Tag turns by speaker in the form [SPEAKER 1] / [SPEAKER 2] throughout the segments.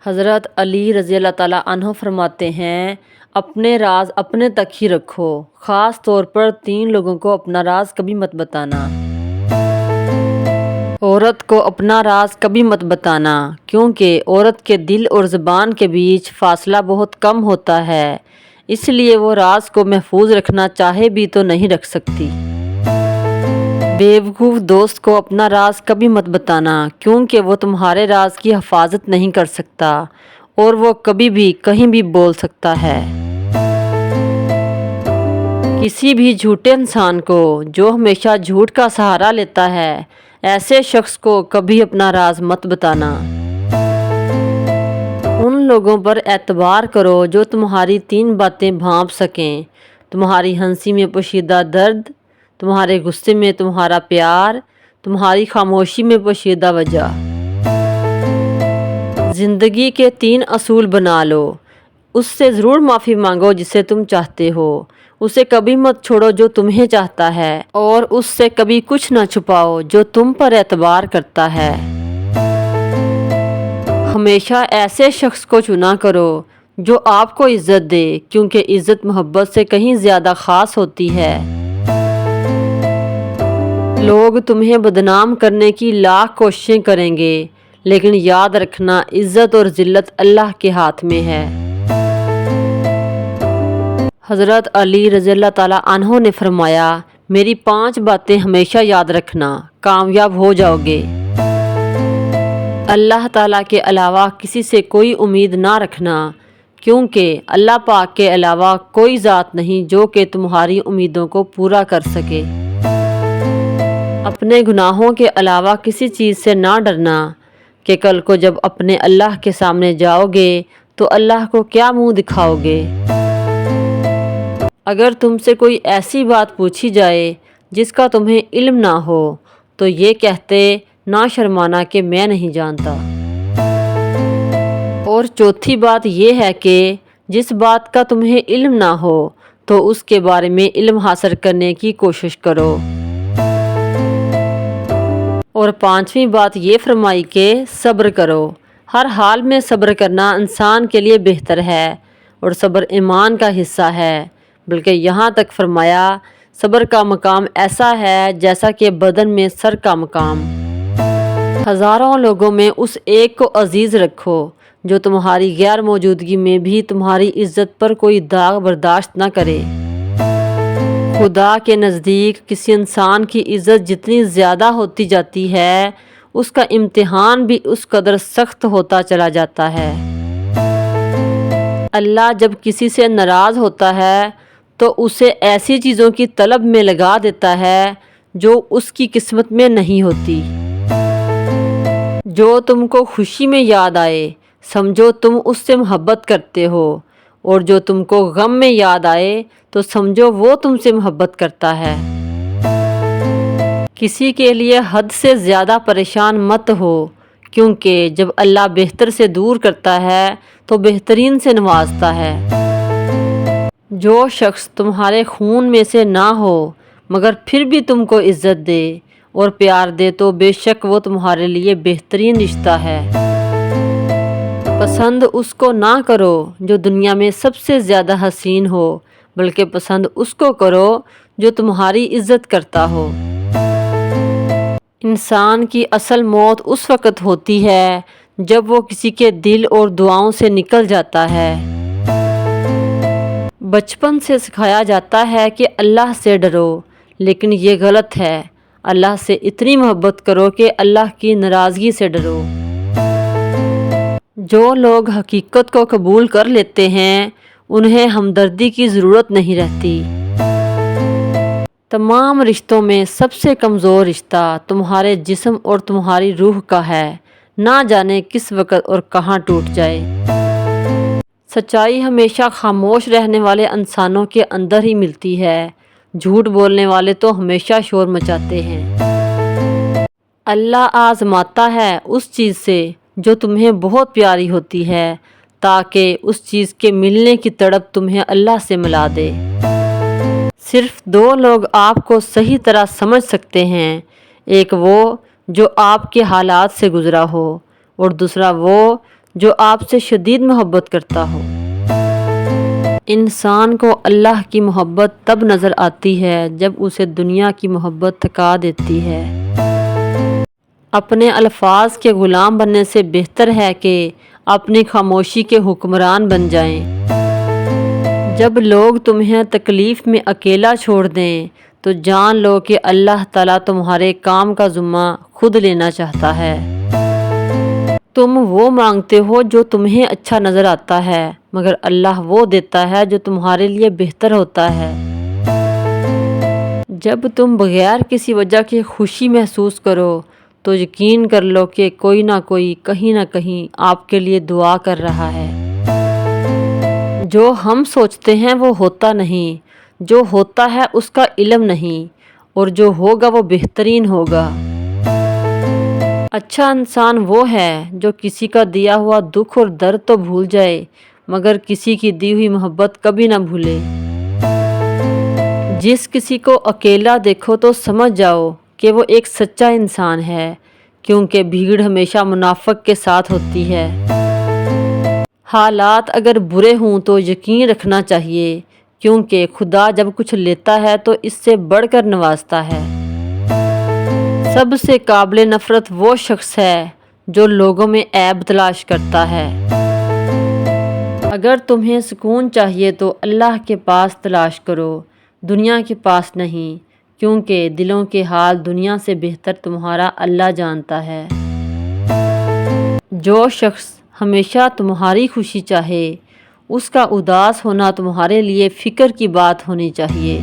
[SPEAKER 1] حضرت علی رضی اللہ تعالیٰ عنہ فرماتے ہیں، اپنے راز اپنے تک ہی رکھو، خاص طور پر 3 لوگوں کو اپنا راز کبھی مت بتانا۔ عورت کو اپنا راز کبھی مت بتانا، کیونکہ عورت کے دل اور زبان کے بیچ فاصلہ بہت کم ہوتا ہے، اس لیے وہ راز کو محفوظ رکھنا چاہے بھی تو نہیں رکھ سکتی۔ بیوقوف دوست کو اپنا راز کبھی مت بتانا، کیونکہ وہ تمہارے راز کی حفاظت نہیں کر سکتا اور وہ کبھی بھی کہیں بھی بول سکتا ہے۔ کسی بھی جھوٹے انسان کو جو ہمیشہ جھوٹ کا سہارا لیتا ہے، ایسے شخص کو کبھی اپنا راز مت بتانا۔ ان لوگوں پر اعتبار کرو جو تمہاری 3 باتیں بھانپ سکیں: تمہاری ہنسی میں پوشیدہ درد، تمہارے غصے میں تمہارا پیار، تمہاری خاموشی میں پوشیدہ وجہ۔ زندگی کے 3 اصول بنا لو۔ اس سے ضرور معافی مانگو جسے تم چاہتے ہو، اسے کبھی مت چھوڑو جو تمہیں چاہتا ہے، اور اس سے کبھی کچھ نہ چھپاؤ جو تم پر اعتبار کرتا ہے۔ ہمیشہ ایسے شخص کو چنا کرو جو آپ کو عزت دے، کیونکہ عزت محبت سے کہیں زیادہ خاص ہوتی ہے۔ لوگ تمہیں بدنام کرنے کی لاکھ کوششیں کریں گے، لیکن یاد رکھنا عزت اور ذلت اللہ کے ہاتھ میں ہے۔ حضرت علی رضی اللہ تعالیٰ عنہ نے فرمایا، میری 5 باتیں ہمیشہ یاد رکھنا، کامیاب ہو جاؤ گے۔ اللہ تعالیٰ کے علاوہ کسی سے کوئی امید نہ رکھنا، کیونکہ اللہ پاک کے علاوہ کوئی ذات نہیں جو کہ تمہاری امیدوں کو پورا کر سکے۔ اپنے گناہوں کے علاوہ کسی چیز سے نہ ڈرنا کہ کل کو جب اپنے اللہ کے سامنے جاؤ گے تو اللہ کو کیا منہ دکھاؤ گے۔ اگر تم سے کوئی ایسی بات پوچھی جائے جس کا تمہیں علم نہ ہو تو یہ کہتے نہ شرمانا کہ میں نہیں جانتا۔ اور چوتھی بات یہ ہے کہ جس بات کا تمہیں علم نہ ہو تو اس کے بارے میں علم حاصل کرنے کی کوشش کرو۔ اور 5ویں بات یہ فرمائی کہ صبر کرو، ہر حال میں صبر کرنا انسان کے لیے بہتر ہے اور صبر ایمان کا حصہ ہے، بلکہ یہاں تک فرمایا صبر کا مقام ایسا ہے جیسا کہ بدن میں سر کا مقام۔ ہزاروں لوگوں میں اس ایک کو عزیز رکھو جو تمہاری غیر موجودگی میں بھی تمہاری عزت پر کوئی داغ برداشت نہ کرے۔ خدا کے نزدیک کسی انسان کی عزت جتنی زیادہ ہوتی جاتی ہے، اس کا امتحان بھی اس قدر سخت ہوتا چلا جاتا ہے۔ اللہ جب کسی سے ناراض ہوتا ہے تو اسے ایسی چیزوں کی طلب میں لگا دیتا ہے جو اس کی قسمت میں نہیں ہوتی۔ جو تم کو خوشی میں یاد آئے سمجھو تم اس سے محبت کرتے ہو، اور جو تم کو غم میں یاد آئے تو سمجھو وہ تم سے محبت کرتا ہے۔ کسی کے لیے حد سے زیادہ پریشان مت ہو، کیونکہ جب اللہ بہتر سے دور کرتا ہے تو بہترین سے نوازتا ہے۔ جو شخص تمہارے خون میں سے نہ ہو مگر پھر بھی تم کو عزت دے اور پیار دے تو بے شک وہ تمہارے لیے بہترین رشتہ ہے۔ پسند اس کو نہ کرو جو دنیا میں سب سے زیادہ حسین ہو، بلکہ پسند اس کو کرو جو تمہاری عزت کرتا ہو۔ انسان کی اصل موت اس وقت ہوتی ہے جب وہ کسی کے دل اور دعاؤں سے نکل جاتا ہے۔ بچپن سے سکھایا جاتا ہے کہ اللہ سے ڈرو، لیکن یہ غلط ہے۔ اللہ سے اتنی محبت کرو کہ اللہ کی ناراضگی سے ڈرو۔ جو لوگ حقیقت کو قبول کر لیتے ہیں انہیں ہمدردی کی ضرورت نہیں رہتی۔ تمام رشتوں میں سب سے کمزور رشتہ تمہارے جسم اور تمہاری روح کا ہے، نہ جانے کس وقت اور کہاں ٹوٹ جائے۔ سچائی ہمیشہ خاموش رہنے والے انسانوں کے اندر ہی ملتی ہے، جھوٹ بولنے والے تو ہمیشہ شور مچاتے ہیں۔ اللہ آزماتا ہے اس چیز سے جو تمہیں بہت پیاری ہوتی ہے تاکہ اس چیز کے ملنے کی تڑپ تمہیں اللہ سے ملا دے۔ صرف 2 لوگ آپ کو صحیح طرح سمجھ سکتے ہیں، ایک وہ جو آپ کے حالات سے گزرا ہو، اور دوسرا وہ جو آپ سے شدید محبت کرتا ہو۔ انسان کو اللہ کی محبت تب نظر آتی ہے جب اسے دنیا کی محبت تھکا دیتی ہے۔ اپنے الفاظ کے غلام بننے سے بہتر ہے کہ اپنی خاموشی کے حکمران بن جائیں۔ جب لوگ تمہیں تکلیف میں اکیلا چھوڑ دیں تو جان لو کہ اللہ تعالیٰ تمہارے کام کا ذمہ خود لینا چاہتا ہے۔ تم وہ مانگتے ہو جو تمہیں اچھا نظر آتا ہے، مگر اللہ وہ دیتا ہے جو تمہارے لیے بہتر ہوتا ہے۔ جب تم بغیر کسی وجہ کے خوشی محسوس کرو تو یقین کر لو کہ کوئی نہ کوئی کہیں نہ کہیں آپ کے لیے دعا کر رہا ہے۔ جو ہم سوچتے ہیں وہ ہوتا نہیں، جو ہوتا ہے اس کا علم نہیں، اور جو ہوگا وہ بہترین ہوگا۔ اچھا انسان وہ ہے جو کسی کا دیا ہوا دکھ اور درد تو بھول جائے مگر کسی کی دی ہوئی محبت کبھی نہ بھولے۔ جس کسی کو اکیلا دیکھو تو سمجھ جاؤ کہ وہ ایک سچا انسان ہے، کیونکہ بھیڑ ہمیشہ منافق کے ساتھ ہوتی ہے۔ حالات اگر برے ہوں تو یقین رکھنا چاہیے، کیونکہ خدا جب کچھ لیتا ہے تو اس سے بڑھ کر نوازتا ہے۔ سب سے قابل نفرت وہ شخص ہے جو لوگوں میں عیب تلاش کرتا ہے۔ اگر تمہیں سکون چاہیے تو اللہ کے پاس تلاش کرو، دنیا کے پاس نہیں، کیونکہ دلوں کے حال دنیا سے بہتر تمہارا اللہ جانتا ہے۔ جو شخص ہمیشہ تمہاری خوشی چاہے، اس کا اداس ہونا تمہارے لیے فکر کی بات ہونی چاہیے۔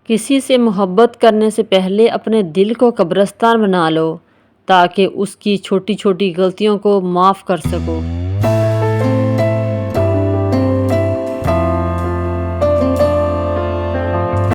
[SPEAKER 1] کسی سے محبت کرنے سے پہلے اپنے دل کو قبرستان بنا لو تاکہ اس کی چھوٹی چھوٹی غلطیوں کو معاف کر سکو۔